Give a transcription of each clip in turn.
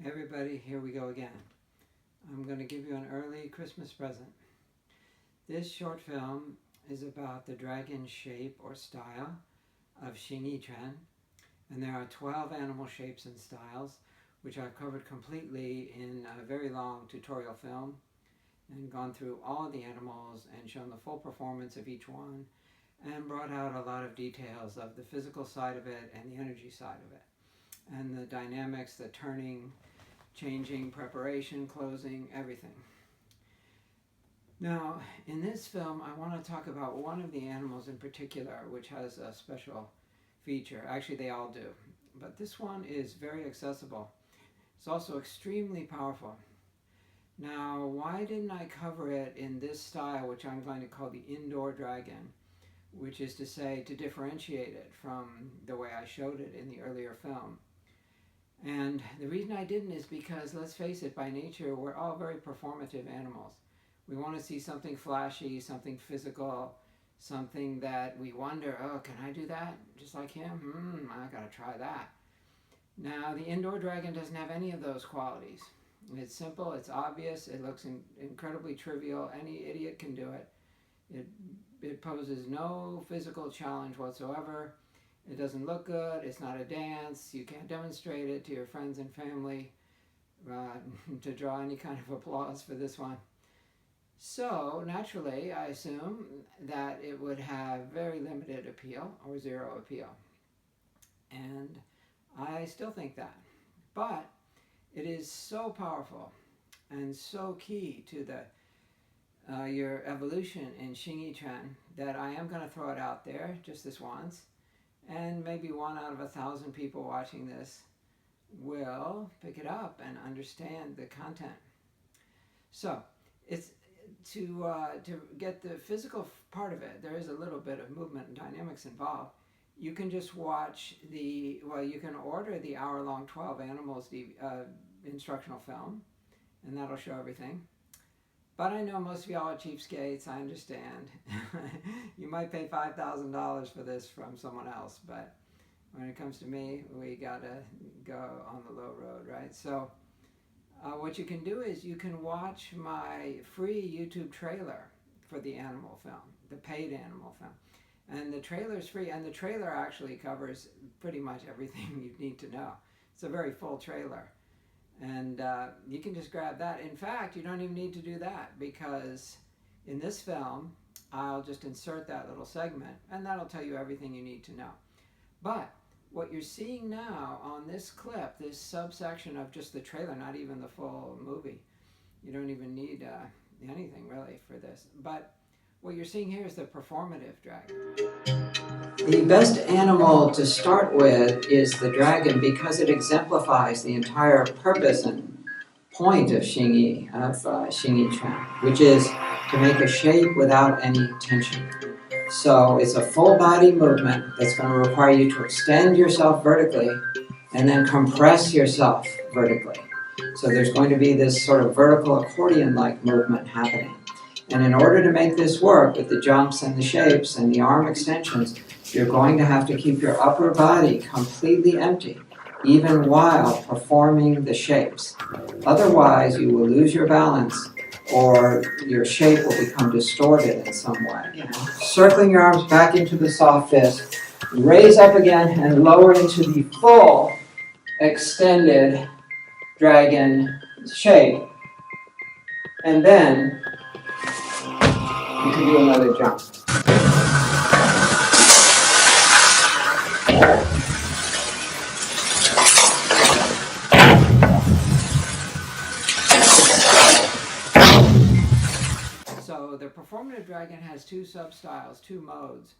Hey everybody, here we go again. I'm going to give you an early Christmas present. This short film is about the dragon shape or style of Xingyi Animal, and there are 12 animal shapes and styles, which I've covered completely in a very long tutorial film and gone through all of the animals and shown the full performance of each one and brought out a lot of details of the physical side of it and the energy side of it and the dynamics, the turning, changing, preparation, closing, everything. Now, in this film, I want to talk about one of the animals in particular, which has a special feature. Actually, they all do, but this one is very accessible. It's also extremely powerful. Now, why didn't I cover it in this style, which I'm going to call the indoor dragon, which is to say, to differentiate it from the way I showed it in the earlier film? And the reason I didn't is because, let's face it, by nature, we're all very performative animals. We want to see something flashy, something physical, something that we wonder, oh, can I do that just like him? I gotta try that. Now, the indoor dragon doesn't have any of those qualities. It's simple, it's obvious, it looks incredibly trivial. Any idiot can do it. It poses no physical challenge whatsoever. It doesn't look good, it's not a dance, you can't demonstrate it to your friends and family to draw any kind of applause for this one. So, naturally, I assume that it would have very limited appeal or zero appeal. And I still think that. But it is so powerful and so key to your evolution in Xingyi that I am going to throw it out there just this once. And maybe 1 out of 1,000 people watching this will pick it up and understand the content. So, it's to get the physical part of it. There is a little bit of movement and dynamics involved. You can just watch you can order the hour-long 12 Animals instructional film, and that'll show everything. But I know most of y'all are cheapskates, I understand. You might pay $5,000 for this from someone else, but when it comes to me, we gotta go on the low road, right? So what you can do is you can watch my free YouTube trailer for the animal film, the paid animal film. And the trailer is free, and the trailer actually covers pretty much everything you need to know. It's a very full trailer. And you can just grab that. In fact, you don't even need to do that, because in this film, I'll just insert that little segment, and that'll tell you everything you need to know. But what you're seeing now on this clip, this subsection of just the trailer, not even the full movie, you don't even need anything really for this. But what you're seeing here is the performative dragon. The best animal to start with is the dragon, because it exemplifies the entire purpose and point of Xingyi Quan, which is to make a shape without any tension. So it's a full body movement that's going to require you to extend yourself vertically and then compress yourself vertically. So there's going to be this sort of vertical accordion-like movement happening. And in order to make this work with the jumps and the shapes and the arm extensions, you're going to have to keep your upper body completely empty, even while performing the shapes. Otherwise, you will lose your balance, or your shape will become distorted in some way. Circling your arms back into the soft fist, raise up again and lower into the full extended dragon shape. And then you can do another jump. So the performative dragon has 2 sub-styles, 2 modes,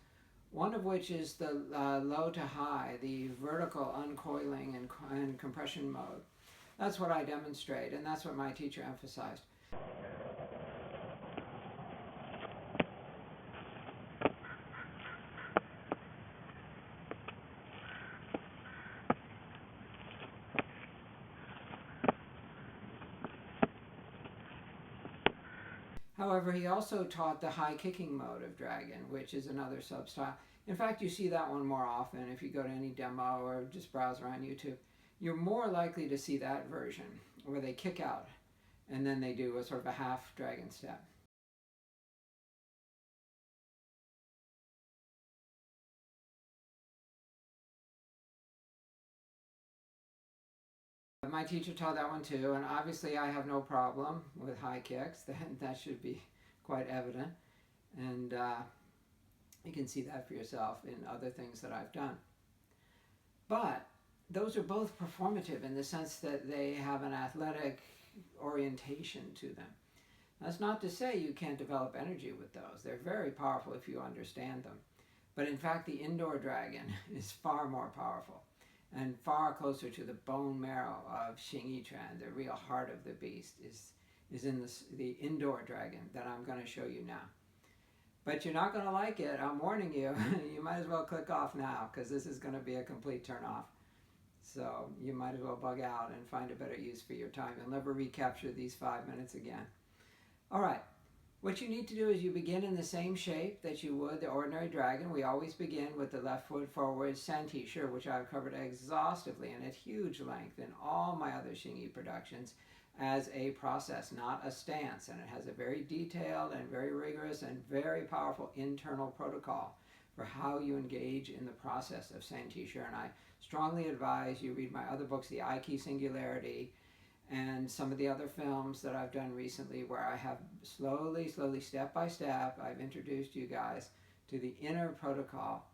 one of which is the low to high, the vertical uncoiling and compression mode. That's what I demonstrate, and that's what my teacher emphasized. However, he also taught the high kicking mode of dragon, which is another sub-style. In fact, you see that one more often if you go to any demo or just browse around YouTube. you're more likely to see that version where they kick out and then they do a sort of a half dragon step. My teacher taught that one too, and obviously I have no problem with high kicks. That should be quite evident, and you can see that for yourself in other things that I've done. But those are both performative in the sense that they have an athletic orientation to them. That's not to say you can't develop energy with those. They're very powerful if you understand them. But in fact, the indoor dragon is far more powerful and far closer to the bone marrow of Xingyi, the real heart of the beast, is in the indoor dragon that I'm going to show you now. But you're not going to like it, I'm warning you. You might as well click off now, because this is going to be a complete turn off. So you might as well bug out and find a better use for your time. You'll never recapture these 5 minutes again. All right. What you need to do is you begin in the same shape that you would the ordinary dragon. We always begin with the left foot forward, Santisha, which I've covered exhaustively and at huge length in all my other Xingyi productions, as a process, not a stance. And it has a very detailed and very rigorous and very powerful internal protocol for how you engage in the process of Santisha. And I strongly advise you read my other books, The Aiki Singularity, and some of the other films that I've done recently, where I have slowly, step by step, I've introduced you guys to the inner protocol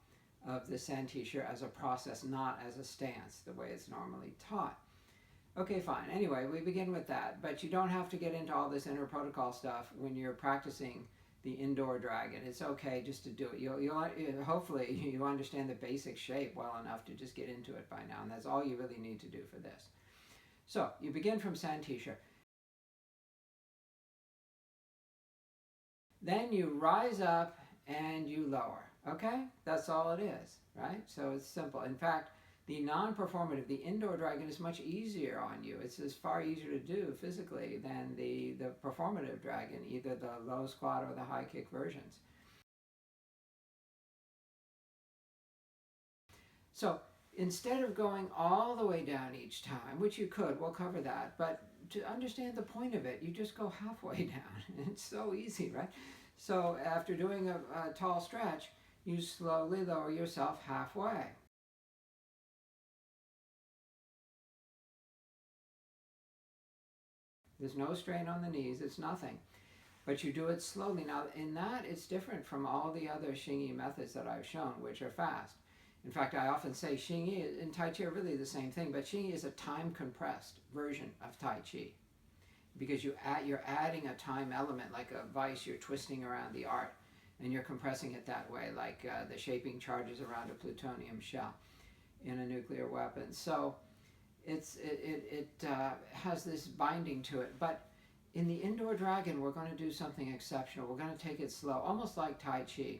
of the Santisha as a process, not as a stance, the way it's normally taught. Okay, fine. Anyway, we begin with that. But you don't have to get into all this inner protocol stuff when you're practicing the indoor dragon. It's okay just to do it. Hopefully you understand the basic shape well enough to just get into it by now, and that's all you really need to do for this. So you begin from Santisha. Then you rise up and you lower. Okay? That's all it is, right? So it's simple. In fact, the non-performative, the indoor dragon, is much easier on you. It's far easier to do physically than the performative dragon, either the low squat or the high kick versions. So instead of going all the way down each time, which you could, we'll cover that, but to understand the point of it, you just go halfway down. It's so easy, right? So after doing a tall stretch, you slowly lower yourself halfway. There's no strain on the knees, it's nothing. But you do it slowly. Now, in that, it's different from all the other Xingyi methods that I've shown, which are fast. In fact, I often say Xingyi and Tai Chi are really the same thing, but Xingyi is a time-compressed version of Tai Chi, because you're adding a time element, like a vice, you're twisting around the art, and you're compressing it that way, like the shaping charges around a plutonium shell in a nuclear weapon. So it has this binding to it. But in the indoor dragon, we're going to do something exceptional. We're going to take it slow, almost like Tai Chi,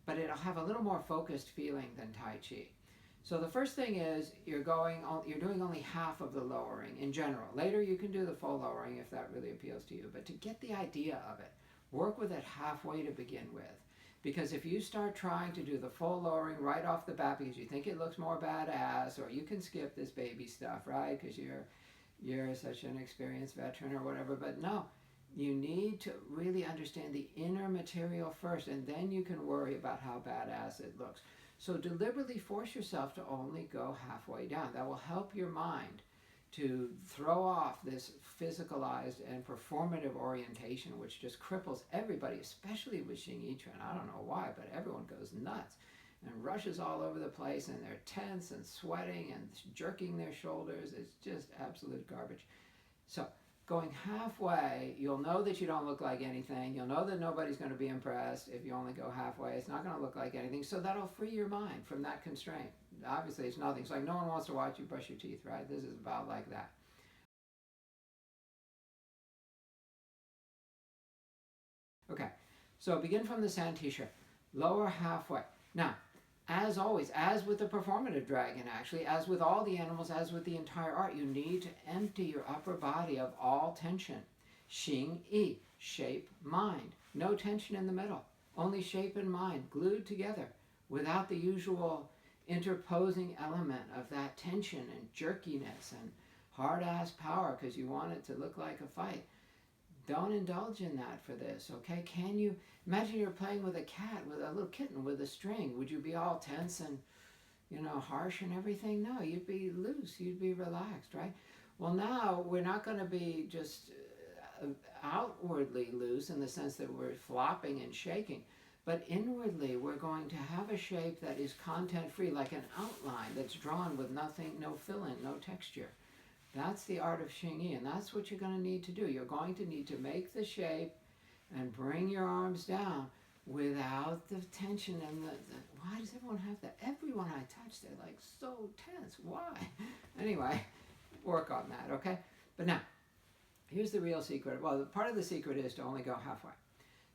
but it'll have a little more focused feeling than Tai Chi. So the first thing is you're doing only half of the lowering in general. Later you can do the full lowering if that really appeals to you. But to get the idea of it, work with it halfway to begin with. Because if you start trying to do the full lowering right off the bat because you think it looks more badass, or you can skip this baby stuff, right? Because you're such an experienced veteran or whatever. But no, you need to really understand the inner material first, and then you can worry about how badass it looks. So deliberately force yourself to only go halfway down. That will help your mind to throw off this physicalized and performative orientation, which just cripples everybody, especially with Xingyi. I don't know why, but everyone goes nuts and rushes all over the place, and they're tense and sweating and jerking their shoulders. It's just absolute garbage. So going halfway, you'll know that you don't look like anything. You'll know that nobody's going to be impressed if you only go halfway. It's not going to look like anything. So that'll free your mind from that constraint. Obviously, it's nothing. It's like no one wants to watch you brush your teeth, right? This is about like that. Okay, so begin from the Santisha. Lower halfway. Now, as always, as with the performative dragon, actually, as with all the animals, as with the entire art, you need to empty your upper body of all tension. Xingyi, shape, mind. No tension in the middle. Only shape and mind glued together without the usual interposing element of that tension and jerkiness and hard-ass power because you want it to look like a fight. Don't indulge in that for this, okay? Can you imagine you're playing with a cat, with a little kitten with a string? Would you be all tense and, harsh and everything? No, you'd be loose, you'd be relaxed, right? Well, now we're not going to be just outwardly loose in the sense that we're flopping and shaking, but inwardly we're going to have a shape that is content-free, like an outline that's drawn with nothing, no fill-in, no texture. That's the art of Xingyi, and that's what you're going to need to do. You're going to need to make the shape and bring your arms down without the tension and why does everyone have that? Everyone I touch, they're like so tense. Why? Anyway, work on that, okay? But now, here's the real secret. Well, part of the secret is to only go halfway.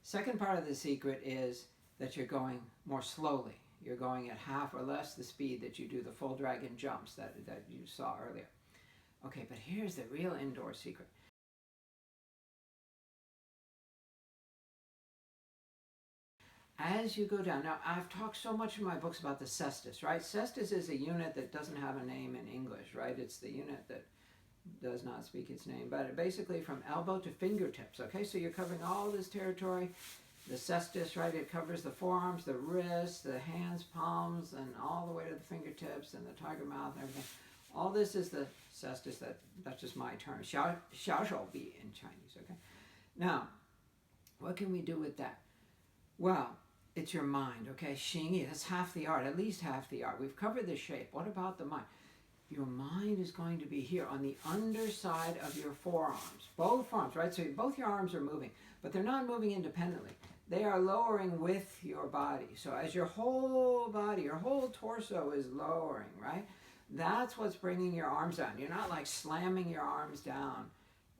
Second part of the secret is that you're going more slowly. You're going at half or less the speed that you do the full dragon jumps that you saw earlier. Okay, but here's the real indoor secret. As you go down, now I've talked so much in my books about the cestus, right? Cestus is a unit that doesn't have a name in English, right? It's the unit that does not speak its name, but basically from elbow to fingertips, okay? So you're covering all this territory. The cestus, right? It covers the forearms, the wrists, the hands, palms, and all the way to the fingertips and the tiger mouth and everything. All this is the cestus. That's just my term. Xiao shou bi in Chinese, okay? Now, what can we do with that? Well, it's your mind, okay? Xingyi, that's half the art, at least half the art. We've covered the shape. What about the mind? Your mind is going to be here on the underside of your forearms. Both forearms, right? So both your arms are moving, but they're not moving independently. They are lowering with your body. So as your whole body, your whole torso is lowering, right? That's what's bringing your arms down. You're not like slamming your arms down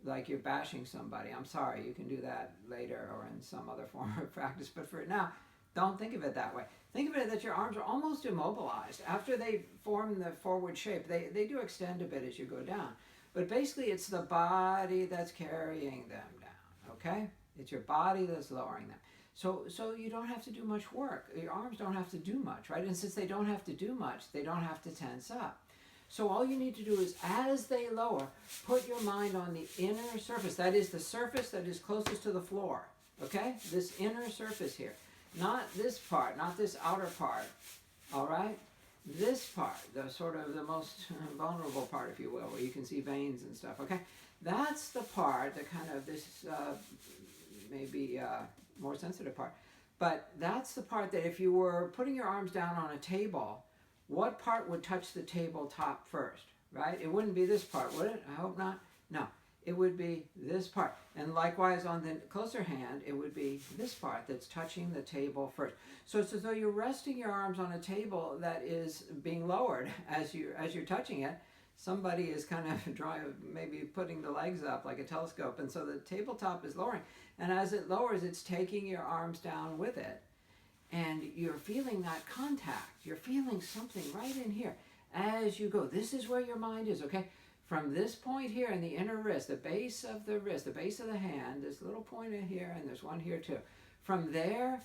like you're bashing somebody. I'm sorry, you can do that later or in some other form of practice, but for now, don't think of it that way. Think of it that your arms are almost immobilized. After they form the forward shape, they do extend a bit as you go down. But basically, it's the body that's carrying them down, okay? It's your body that's lowering them. So you don't have to do much work. Your arms don't have to do much, right? And since they don't have to do much, they don't have to tense up. So all you need to do is, as they lower, put your mind on the inner surface. That is the surface that is closest to the floor, okay? This inner surface here. Not this part, not this outer part, all right? This part, the sort of the most vulnerable part, if you will, where you can see veins and stuff, okay? That's the part, the kind of this maybe more sensitive part. But that's the part that if you were putting your arms down on a table, what part would touch the tabletop first, right? It wouldn't be this part, would it? I hope not. No. It would be this part. And likewise on the closer hand, it would be this part that's touching the table first. So it's as though you're resting your arms on a table that is being lowered as you're touching it. Somebody is kind of maybe putting the legs up like a telescope, and so the tabletop is lowering. And as it lowers, it's taking your arms down with it. And you're feeling that contact. You're feeling something right in here as you go. This is where your mind is, okay? From this point here in the inner wrist, the base of the wrist, the base of the hand, this little point in here, and there's one here too. From there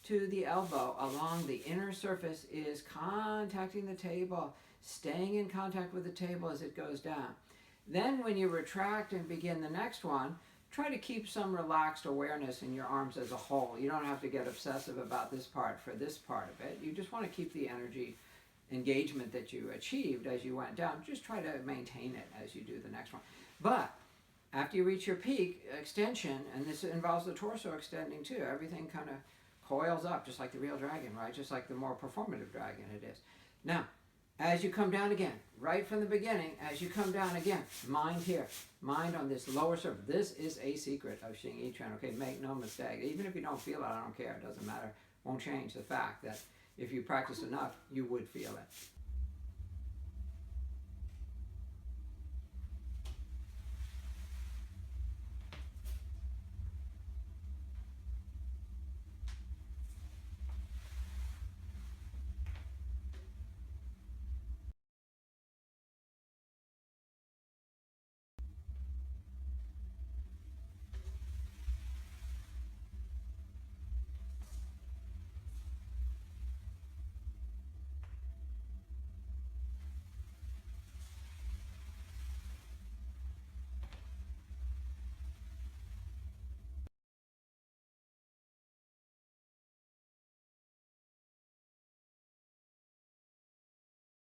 to the elbow along the inner surface is contacting the table, staying in contact with the table as it goes down. Then when you retract and begin the next one, try to keep some relaxed awareness in your arms as a whole. You don't have to get obsessive about this part for this part of it. You just want to keep the energy engagement that you achieved as you went down. Just try to maintain it as you do the next one. But after you reach your peak extension, and this involves the torso extending too, everything kind of coils up just like the real dragon, right? Just like the more performative dragon it is. Now, as you come down again, right from the beginning, as you come down again, mind here, mind on this lower surface. This is a secret of Xingyi Quan, okay? Make no mistake. Even if you don't feel it, I don't care. It doesn't matter. Won't change the fact that if you practice enough, you would feel it.